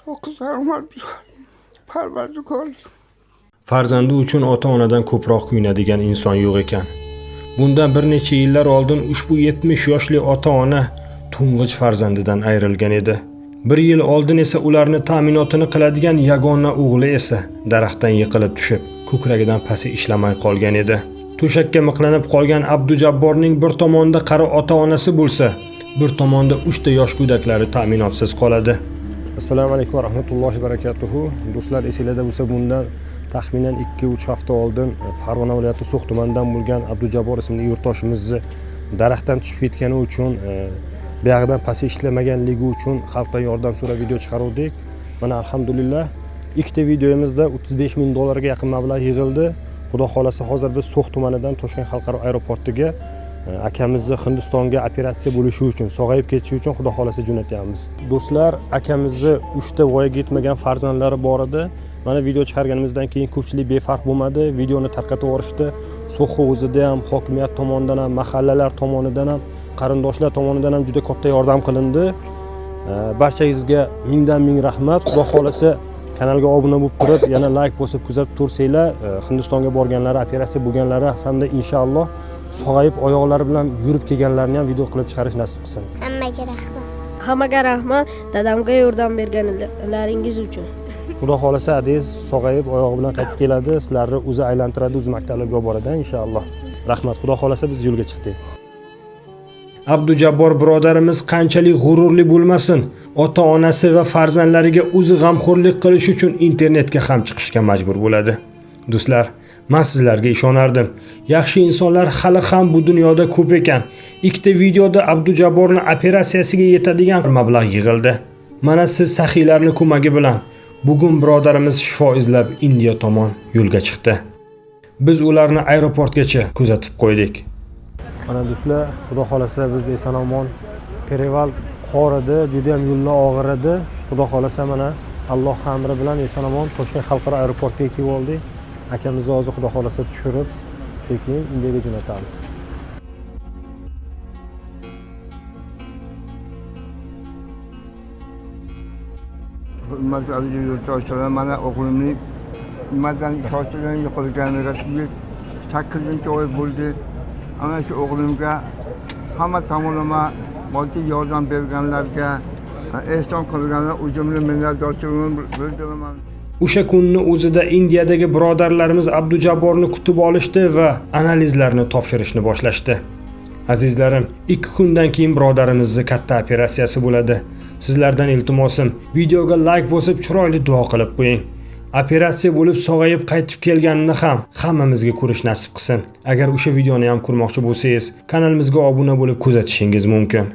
Çok qizarman. Parvardigor. Farzandi uchun ota-onadan ko'proq kuyinadigan inson yo'q ekan. Bundan bir necha yillar oldin ushbu 70 yoshli ota-ona to'ng'ich farzandidan ayrilgan edi. Bir yil oldin esa ularni ta'minotini qiladigan yagona o'g'li esa daraxtdan yiqilib tushib, ko'kragidan pasi ishlamay qolgan edi. To'shakka miqlanib qolgan Abdujabborning bir tomonda qari ota-onasi bo'lsa, bir tomonda 3 ta yosh go'daklari ta'minotsiz qoladi. Assalomu alaykum va rahmatullohi va barakatuhu. Do'stlar, esingizda bo'lsa, bundan taxminan 2-3 hafta oldin Farg'ona viloyati So'x tumanidan bo'lgan Abdujabbor ismli yurtdoshimizni daraxtdan tushib ketgani uchun, buyog'idan pasi ishlamaganligi uchun xalqdan yordam so'rab video chiqaruvdik. Mana alhamdulillah ikkita videomizda 35 ming dollarga yaqin mablag' yig'ildi. Xudo xolasa hozir biz So'x tumanidan Toshkent xalqaro aeroportiga akamizni Hindistonga operatsiya bo'lishi uchun, sog'ayib ketishi uchun xudo xolasa jo'natyapmiz. Do'stlar, akamizni 3 ta voyaga yetmagan farzandlari bor edi. Mana video chiqarganimizdan keyin ko'pchilik befarq bo'lmadi. Videoni tarqatib yuborishdi. So'x o'zida ham, hokimiyat tomonidan ham, mahallalar tomonidan ham, qarindoshlar tomonidan ham juda katta yordam qilindi. Barchangizga mingdan ming rahmat. Xudo xolasa kanalga obuna bo'lib turib, yana like bosib kuzatib tursanglar, Hindistonga borganlari, operatsiya bo'lganlari hamda inshaalloh sog'ayib oyoqlari bilan yurib kelganlarni ham video qilib chiqarish nasib qilsin. Hammaga rahmat. Hammaga rahmat, dadamga yordam berganlaringiz uchun. Xudo xolasa adingiz sog'ayib oyog'i bilan qaytib keladi, sizlarni o'zi aylantiradi, o'zi maktablarga olib boradi inshaalloh. Rahmat. Xudo xolasa biz yo'lga chiqdik. Abdujabbor birodarimiz qanchalik g'ururli bo'lmasin, ota-onasi va farzandlariga o'zi g'amxo'rlik qilish uchun internetga ham chiqishga majbur bo'ladi. Do'stlar, men sizlarga ishonardim. Yaxshi insonlar hali ham bu dunyoda ko'p ekan. Ikkita videoda Abdujabborning operatsiyasiga yetadigan mablag' yig'ildi. Mana siz saxiylarning ko'magi bilan bugun birodarimiz shifo izlab Indiya tomon yo'lga chiqdi. Biz ularni aeroportgacha kuzatib qo'ydik. Mana do'stlar, xudo xolasa biz eson-omon Pereval qor edi, juda ham yo'llar og'ir edi. Xudo xolasa mana Alloh amri bilan eson-omon Toshkent xalqaro aeroportga kelib oldik. Akamizni hozir xudo xolasa tushirib, sekin Indiyaga jo'natamiz. Hurmatli aziz yurtdoshlar, mana o'g'limning nimadan toshdan yiqilganiga 8-oy bo'ldi. Ana shu o'g'limga hamma tomonlama moddiy yordam berganlarga, ehson qilganlar o'zimni minnatdorchiligimni bildiraman. O'sha kunni o'zida Indiyadagi birodarlarimiz Abdujabborni kutib olishdi va analizlarni topshirishni boshlashdi. Azizlarim, 2 kundan keyin birodarimizning katta operatsiyasi bo'ladi. Sizlardan iltimosim, videoga like bosib chiroyli duo qilib qo'ying. Operatsiya bo'lib sog'ayib qaytib kelganini ham hammamizga ko'rish nasib qilsin. Agar o'sha videoni ham ko'rmoqchi bo'lsangiz, kanalimizga obuna bo'lib kuzatishingiz mumkin.